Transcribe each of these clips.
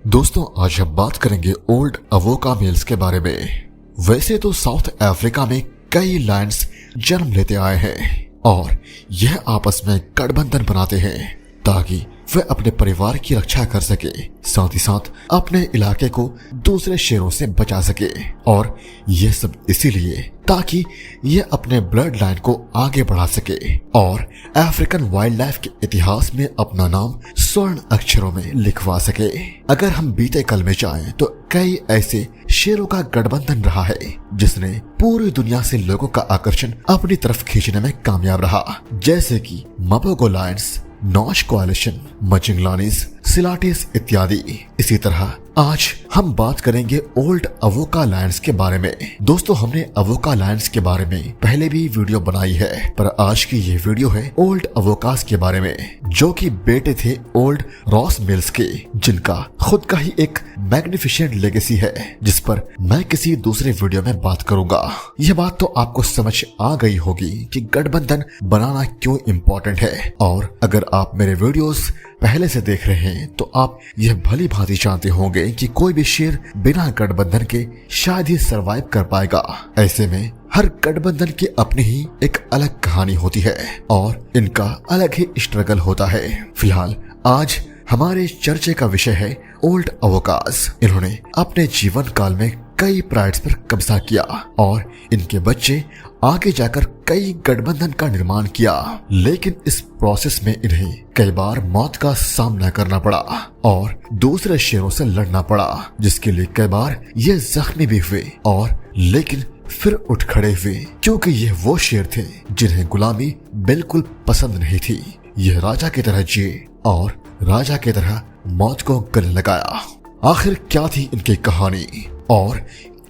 दोस्तों, आज हम बात करेंगे ओल्ड अवोका मेल्स के बारे में। वैसे तो साउथ अफ्रीका में कई लायंस जन्म लेते आए हैं और यह आपस में गठबंधन बनाते हैं ताकि वे अपने परिवार की रक्षा कर सके, साथ ही साथ अपने इलाके को दूसरे शेरों से बचा सके। और यह सब इसीलिए ताकि ये अपने ब्लड लाइन को आगे बढ़ा सके और अफ्रीकन वाइल्ड लाइफ के इतिहास में अपना नाम स्वर्ण अक्षरों में लिखवा सके। अगर हम बीते कल में जाएं तो कई ऐसे शेरों का गठबंधन रहा है जिसने पूरी दुनिया से लोगों का आकर्षण अपनी तरफ खींचने में कामयाब रहा, जैसे कि मपोगो लायंस, नॉच कोalition, मचिंगलानीज, सिलाटिस इत्यादि। इसी तरह आज हम बात करेंगे ओल्ड अवोका लायंस के बारे में। दोस्तों, हमने अवोका लायंस के बारे में पहले भी वीडियो बनाई है, पर आज की ये वीडियो है ओल्ड अवोकास के बारे में, जो कि बेटे थे ओल्ड रॉस मिल्स के, जिनका खुद का ही एक मैग्निफिसेंट लेगेसी है, जिस पर मैं किसी दूसरे वीडियो में बात करूंगा। यह बात तो आपको समझ आ गई होगी कि गठबंधन बनाना क्यों इम्पोर्टेंट है, और अगर आप मेरे वीडियोस पहले से देख रहे हैं तो आप यह भली भांति जानते होंगे कि कोई भी शेर बिना गठबंधन के शायद ही सरवाइव कर पाएगा। ऐसे में हर गठबंधन की अपनी ही एक अलग कहानी होती है और इनका अलग ही स्ट्रगल होता है। फिलहाल आज हमारे चर्चे का विषय है ओल्ड अवोकास। इन्होंने अपने जीवन काल में कई प्राइड्स पर कब्जा किया और इनके बच्चे आगे जाकर कई गठबंधन का निर्माण किया, लेकिन इस प्रोसेस में इन्हें कई बार मौत का सामना करना पड़ा और दूसरे शेरों से लड़ना पड़ा, जिसके लिए कई बार ये जख्मी भी हुए और लेकिन फिर उठ खड़े हुए, क्योंकि ये वो शेर थे जिन्हें गुलामी बिल्कुल पसंद नहीं थी। यह राजा की तरह जिए और राजा की तरह मौत को गले लगाया। आखिर क्या थी इनकी कहानी और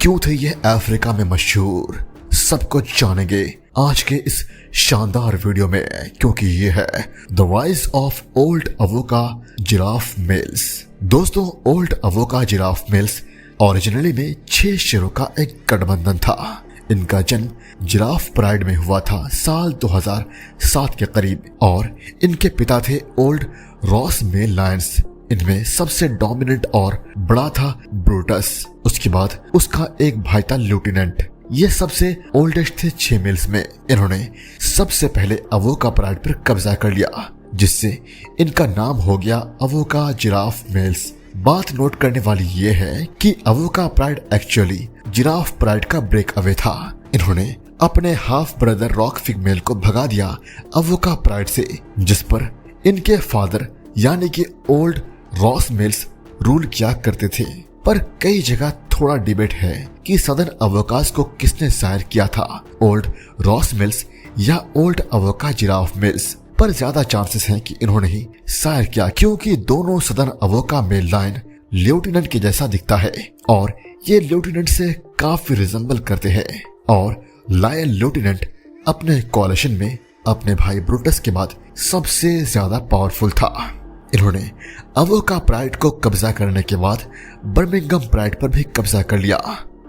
क्यों थे ये अफ्रीका में मशहूर, सब कुछ जानेंगे आज के इस शानदार वीडियो में, क्योंकि ये है the rise of old Avoca giraffe males. दोस्तों, old Avoca giraffe males originally में 6 शेरों का एक गठबंधन था। इनका जन्म जिराफ प्राइड में हुआ था साल 2007 के करीब और इनके पिता थे ओल्ड रॉस मेल लायंस। इनमें सबसे डोमिनेंट और बड़ा था ब्रूटस, उसके बाद उसका एक भाई था लेफ्टिनेंट। ये सबसे ओल्डेस्ट थे 6 मेल्स में। इन्होंने सबसे पहले अवोका प्राइड पर कब्जा कर लिया, जिससे इनका नाम हो गया अवोका जिराफ मेल्स। बात नोट करने वाली ये है कि अवोका प्राइड एक्चुअली जिराफ प्राइड का ब्रेक अवे था। इन्होंने अपने हाफ ब्रदर रॉक फिगमेल को भगा दिया अवोका प्राइड से, जिस पर इनके फादर यानी कि ओल्ड रॉस मिल्स रूल किया करते थे। पर कई जगह थोड़ा डिबेट है कि सदर्न अवोकास को किसने शायर किया था, ओल्ड रॉस मिल्स या ओल्ड अवोका जिराफ मिल्स। पर ज्यादा चांसेस हैं कि इन्होंने ही शायर किया, क्योंकि दोनों सदर्न अवोका मेल लाइन लेफ्टिनेंट के जैसा दिखता है और ये लेफ्टिनेंट से काफी रिजेंबल करते हैं। और लायन लेफ्टिनेंट अपने कोalition में अपने भाई ब्रूटस के बाद सबसे ज्यादा पावरफुल था। इन्होंने अवोका प्राइड को कब्जा करने के बाद बर्मिंघम प्राइड पर भी कब्जा कर लिया।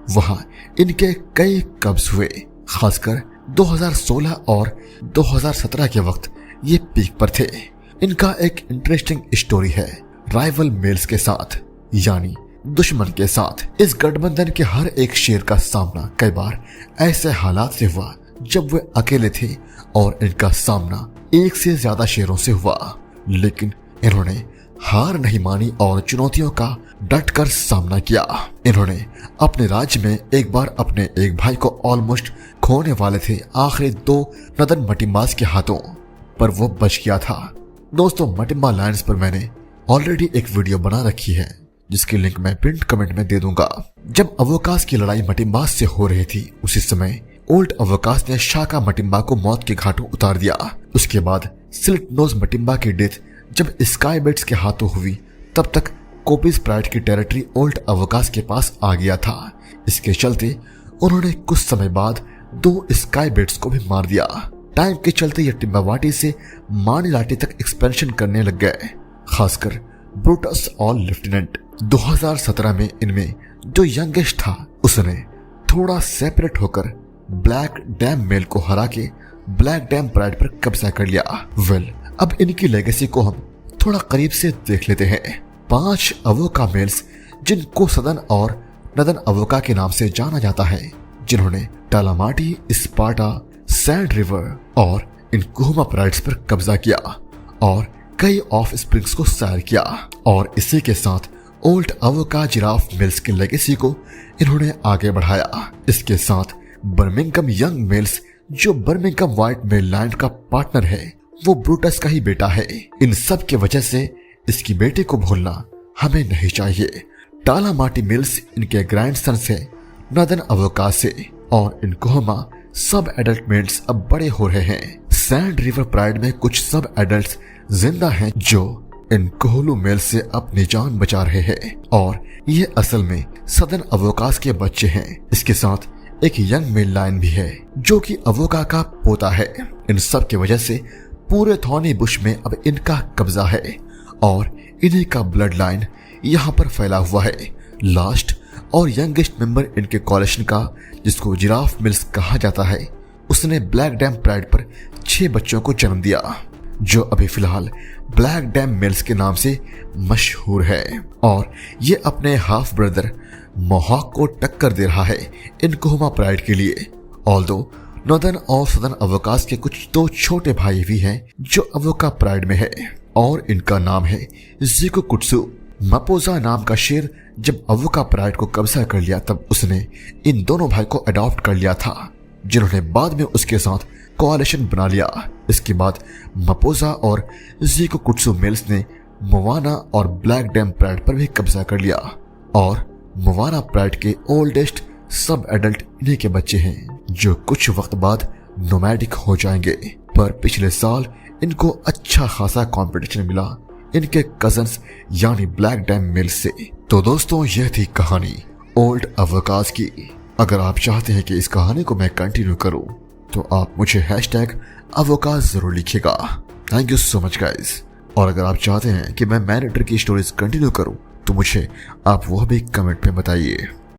वहां इनके कई कब्ज हुए, खासकर 2016 और 2017 के वक्त ये पीक पर थे। इनका एक इंटरेस्टिंग स्टोरी है राइवल मेल्स के साथ, यानी दुश्मन के साथ। इस गठबंधन के हर एक शेर का सामना कई बार ऐसे हालात से हुआ जब वे अकेले थे और इनका सामना एक से ज्यादा शेरों से हुआ, लेकिन इन्होंने हार नहीं मानी और चुनौतियों का डटकर सामना किया। इन्होंने अपने राज्य में एक बार अपने एक भाई को ऑलमोस्ट खोने वाले थे आखिरी 2 नदन मटिम्बास के हाथों, पर वो बच गया था। दोस्तों, मटिम्बा लायंस पर मैंने ऑलरेडी एक वीडियो बना रखी है, जिसकी लिंक मैं पिन कमेंट में दे दूंगा। जब अवोकास की लड़ाई मटिम्बास से हो रही थी, उसी समय ओल्ड अवोकास ने शाका मटिम्बा को मौत के घाटों उतार दिया। उसके बाद स्लिट नोज मटिम्बा की डेथ जब स्काई बेट्स के हाथों हुई, तब तक कोपिस प्राइड की टेरिटरी ओल्ड अवोकास के पास आ गया था। इसके चलते उन्होंने कुछ समय बाद 2 स्काई बेट्स को भी मार दिया। टाइम के चलते ये टिम्बावाटी से मानिलाटी तक एक्सपेंशन करने लग गए, खासकर ब्रूटस और लेफ्टिनेंट। 2017 में इनमें जो यंगेस्ट था, उसने थोड़ा सेपरेट होकर ब्लैक डैम मेल को हरा के ब्लैक डैम प्राइड पर कब्जा कर लिया। अब इनकी लेगेसी को हम थोड़ा करीब से देख लेते हैं। 5 अवोका मेल्स जिनको सदन और नदन अवोका के नाम से जाना जाता है, जिन्होंने टालामाटी, स्पार्टा, सैंड रिवर और इनकोहुमा प्राइड्स पर कब्जा किया और कई ऑफ स्प्रिंग्स को सैर किया। और इसी के साथ ओल्ड अवोका जिराफ मिल्स की लेगेसी को इन्होंने आगे बढ़ाया। इसके साथ बर्मिंघम यंग मिल्स, जो बर्मिंघम व्हाइट मेललैंड का पार्टनर है, वो ब्रूटस का ही बेटा है। इन सब की वजह से इसकी बेटी को भूलना हमें नहीं चाहिए। टालामाटी मिल्स इनके ग्रैंडसन से, नदन अवोका से, और इनकोहुमा सब एडल्ट मेल्स अब बड़े हो रहे हैं। सैंड रिवर प्राइड में कुछ सब एडल्ट्स जिंदा हैं जो इन कोहलू मेल से अपनी जान बचा रहे हैं, और ये असल में सदन अवोकास के बच्चे हैं। इसके साथ एक यंग मेल लाइन भी है जो कि अवोका का पोता है। इन सब की वजह से पूरे थॉनी बुश में अब इनका कब्जा है और इन्हीं का ब्लड लाइन यहाँ पर फैला हुआ है। लास्ट और यंगेस्ट मेंबर इनके कॉलेशन का, जिसको जिराफ मिल्स कहा जाता है, उसने ब्लैक डैम प्राइड पर 6 बच्चों को जन्म दिया, जो अभी फिलहाल ब्लैक डैम मिल्स के नाम से मशहूर है। और ये अपने हाफ ब्रदर मोहॉक को टक्कर दे रहा है इनकोहुमा प्राइड के लिए। ऑल्दो नॉर्दर्न और सदर्न अवोकास के कुछ 2 छोटे भाई भी हैं जो अवोका प्राइड में है, और इनका नाम है जिकुकुत्सु। मपोजा नाम का शेर जब अवोका प्राइड को कब्जा कर लिया, तब उसने इन दोनों भाई को अडॉप्ट कर लिया था, जिन्होंने बाद में उसके साथ कोalition बना लिया। इसके बाद मपोजा और जिकुकुत्सु मिल्स ने मोवाना और ब्लैक डैम प्राइड पर भी कब्जा कर लिया, और मोवाना प्राइड के ओल्डेस्ट सब एडल्ट इन्हीं के बच्चे हैं, जो कुछ वक्त बाद नोमैडिक हो जाएंगे। पर पिछले साल इनको अच्छा खासा कंपटीशन मिला इनके कजन्स यानी ब्लैक डैम मिल्स से। तो दोस्तों, यह थी कहानी ओल्ड अवोकास की। अगर आप चाहते हैं कि इस कहानी को मैं कंटिन्यू करूं, तो आप मुझे #अवोकास जरूर लिखिएगा। Thank you so much guys. और अगर आप चाहते हैं कि मैं मैन ईटर की स्टोरीज कंटिन्यू करूं, तो मुझे आप वह भी कमेंट में बताइए।